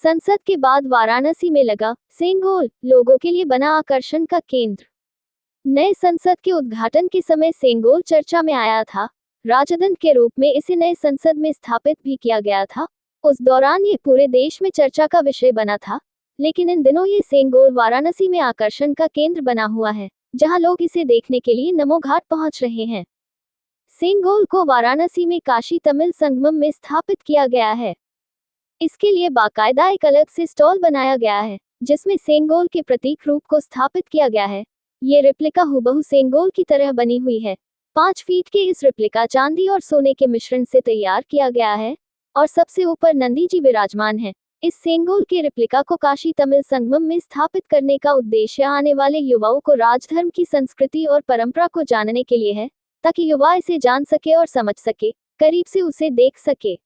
संसद के बाद वाराणसी में लगा सेंगोल, लोगों के लिए बना आकर्षण का केंद्र। नए संसद के उद्घाटन के समय सेंगोल चर्चा में आया था। राजदंड के रूप में इसे नए संसद में स्थापित भी किया गया था। उस दौरान ये पूरे देश में चर्चा का विषय बना था। लेकिन इन दिनों ये सेंगोल वाराणसी में आकर्षण का केंद्र बना हुआ है, जहां लोग इसे देखने के लिए नमो घाट पहुंच रहे हैं। सेंगोल को वाराणसी में काशी तमिल संगमम में स्थापित किया गया है। इसके लिए बाकायदा एक अलग से स्टॉल बनाया गया है, जिसमें सेंगोल के प्रतीक रूप को स्थापित किया गया है। ये रेप्लिका हुबहू सेंगोल की तरह बनी हुई है। 5 फीट के इस रेप्लिका चांदी और सोने के मिश्रण से तैयार किया गया है और सबसे ऊपर नंदी जी विराजमान है। इस सेंगोल के रेप्लिका को काशी तमिल संगमम में स्थापित करने का उद्देश्य आने वाले युवाओं को राजधर्म की संस्कृति और परंपरा को जानने के लिए है, ताकि युवा इसे जान सके और समझ सके, करीब से उसे देख सके।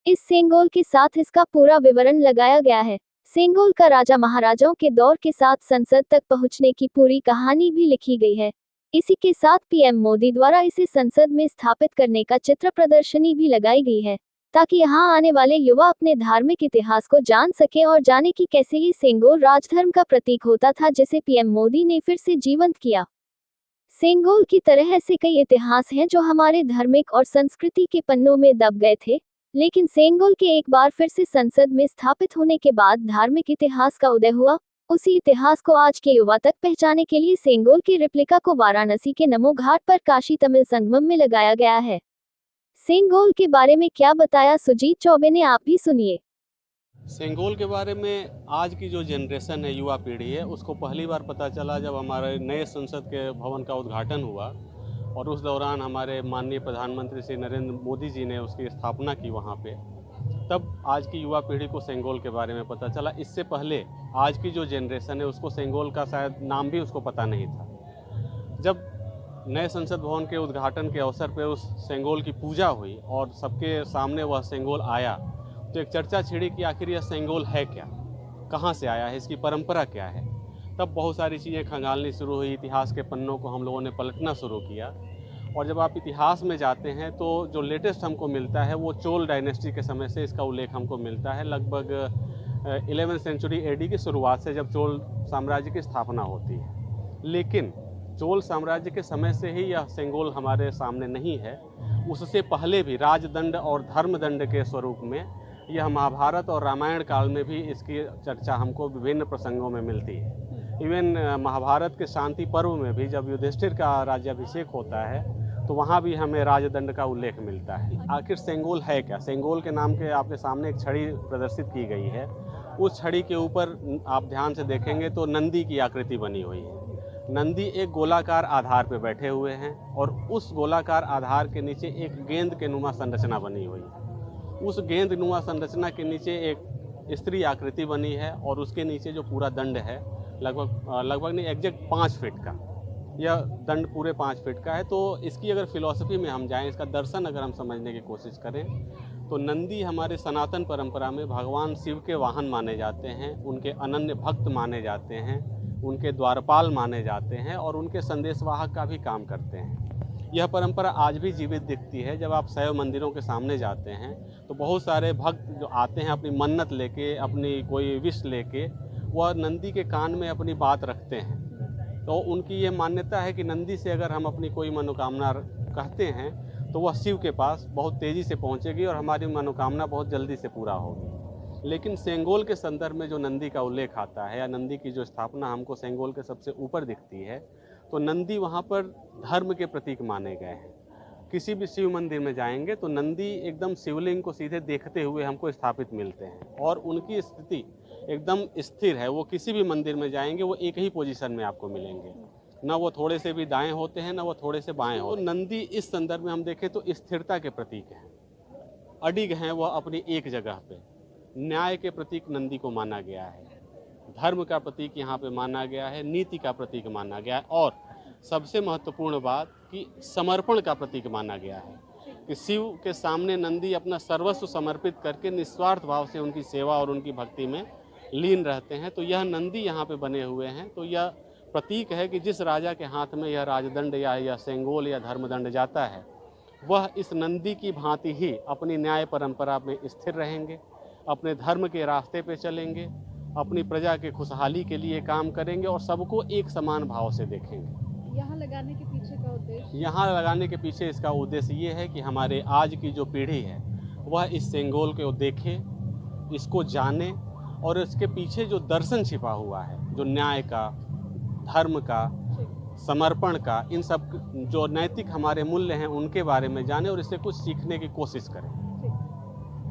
इस सेंगोल के साथ इसका पूरा विवरण लगाया गया है। सेंगोल का राजा महाराजाओं के दौर के साथ संसद तक पहुंचने की पूरी कहानी भी लिखी गई है। इसी के साथ पीएम मोदी द्वारा इसे संसद में स्थापित करने का चित्र प्रदर्शनी भी लगाई गई है, ताकि यहां आने वाले युवा अपने धार्मिक इतिहास को जान सके और जाने कि कैसे ये सेंगोल राजधर्म का प्रतीक होता था, जिसे पीएम मोदी ने फिर से जीवंत किया। सेंगोल की तरह ऐसे कई इतिहास हैं जो हमारे धार्मिक और संस्कृति के पन्नों में दब गए थे, लेकिन सेंगोल के एक बार फिर से संसद में स्थापित होने के बाद धार्मिक इतिहास का उदय हुआ। उसी इतिहास को आज के युवा तक पहचाने के लिए सेंगोल की रेप्लिका को वाराणसी के नमो घाट पर काशी तमिल संगमम में लगाया गया है। सेंगोल के बारे में क्या बताया सुजीत चौबे ने, आप भी सुनिए। सेंगोल के बारे में आज की जो जनरेशन है, युवा पीढ़ी है, उसको पहली बार पता चला जब हमारे नए संसद के भवन का उद्घाटन हुआ और उस दौरान हमारे माननीय प्रधानमंत्री श्री नरेंद्र मोदी जी ने उसकी स्थापना की वहाँ पे। तब आज की युवा पीढ़ी को सेंगोल के बारे में पता चला। इससे पहले आज की जो जनरेशन है उसको सेंगोल का शायद नाम भी उसको पता नहीं था। जब नए संसद भवन के उद्घाटन के अवसर पर उस सेंगोल की पूजा हुई और सबके सामने वह सेंगोल आया, तो एक चर्चा छिड़ी कि आखिर यह सेंगोल है क्या, कहाँ से आया है, इसकी परंपरा क्या है। तब बहुत सारी चीज़ें खंगालनी शुरू हुई, इतिहास के पन्नों को हम लोगों ने पलटना शुरू किया। और जब आप इतिहास में जाते हैं तो जो लेटेस्ट हमको मिलता है वो चोल डायनेस्टी के समय से इसका उल्लेख हमको मिलता है। लगभग 11वीं सेंचुरी एडी की शुरुआत से, जब चोल साम्राज्य की स्थापना होती है। लेकिन चोल साम्राज्य के समय से ही यह सेंगोल हमारे सामने नहीं है, उससे पहले भी राजदंड और धर्मदंड के स्वरूप में यह महाभारत और रामायण काल में भी इसकी चर्चा हमको विभिन्न प्रसंगों में मिलती है। इवन महाभारत के शांति पर्व में भी जब युधिष्ठिर का राज्याभिषेक होता है तो वहाँ भी हमें राजदंड का उल्लेख मिलता है। आखिर सेंगोल है क्या? सेंगोल के नाम के आपके सामने एक छड़ी प्रदर्शित की गई है। उस छड़ी के ऊपर आप ध्यान से देखेंगे तो नंदी की आकृति बनी हुई है। नंदी एक गोलाकार आधार पर बैठे हुए हैं और उस गोलाकार आधार के नीचे एक गेंद के नुमा संरचना बनी हुई है। उस गेंद नुमा संरचना के नीचे एक स्त्री आकृति बनी है और उसके नीचे जो पूरा दंड है लगभग नहीं, एग्जैक्ट 5 फीट का, यह दंड पूरे 5 फीट का है। तो इसकी अगर फिलॉसफी में हम जाएं, इसका दर्शन अगर हम समझने की कोशिश करें, तो नंदी हमारे सनातन परंपरा में भगवान शिव के वाहन माने जाते हैं, उनके अनन्य भक्त माने जाते हैं, उनके द्वारपाल माने जाते हैं और उनके संदेशवाहक का भी काम करते हैं। यह परंपरा आज भी जीवित दिखती है। जब आप शैव मंदिरों के सामने जाते हैं तो बहुत सारे भक्त जो आते हैं अपनी मन्नत लेके, अपनी कोई विश लेके, वह नंदी के कान में अपनी बात रखते हैं। तो उनकी ये मान्यता है कि नंदी से अगर हम अपनी कोई मनोकामना कहते हैं तो वह शिव के पास बहुत तेज़ी से पहुंचेगी और हमारी मनोकामना बहुत जल्दी से पूरा होगी। लेकिन सेंगोल के संदर्भ में जो नंदी का उल्लेख आता है या नंदी की जो स्थापना हमको सेंगोल के सबसे ऊपर दिखती है, तो नंदी वहाँ पर धर्म के प्रतीक माने गए हैं। किसी भी शिव मंदिर में जाएंगे तो नंदी एकदम शिवलिंग को सीधे देखते हुए हमको स्थापित मिलते हैं और उनकी स्थिति एकदम स्थिर है। वो किसी भी मंदिर में जाएंगे वो एक ही पोजीशन में आपको मिलेंगे, ना वो थोड़े से भी दाएं होते हैं ना वो थोड़े से बाएं होते हैं। तो नंदी इस संदर्भ में हम देखें तो स्थिरता के प्रतीक हैं, अडिग हैं वह अपनी एक जगह पे। न्याय के प्रतीक नंदी को माना गया है, धर्म का प्रतीक यहाँ पे माना गया है, नीति का प्रतीक माना गया है और सबसे महत्वपूर्ण बात कि समर्पण का प्रतीक माना गया है कि शिव के सामने नंदी अपना सर्वस्व समर्पित करके निस्वार्थ भाव से उनकी सेवा और उनकी भक्ति में लीन रहते हैं। तो यह नंदी यहाँ पे बने हुए हैं। तो यह प्रतीक है कि जिस राजा के हाथ में यह राजदंड या सेंगोल या धर्मदंड जाता है, वह इस नंदी की भांति ही अपनी न्याय परंपरा में स्थिर रहेंगे, अपने धर्म के रास्ते पे चलेंगे, अपनी प्रजा के खुशहाली के लिए काम करेंगे और सबको एक समान भाव से देखेंगे। यहाँ लगाने के पीछे का उद्देश्य? यहाँ लगाने के पीछे इसका उद्देश्य ये है कि हमारे आज की जो पीढ़ी है वह इस सेंगोल को देखे, इसको जाने और इसके पीछे जो दर्शन छिपा हुआ है, जो न्याय का, धर्म का, समर्पण का, इन सब जो नैतिक हमारे मूल्य हैं उनके बारे में जाने और इससे कुछ सीखने की कोशिश करें।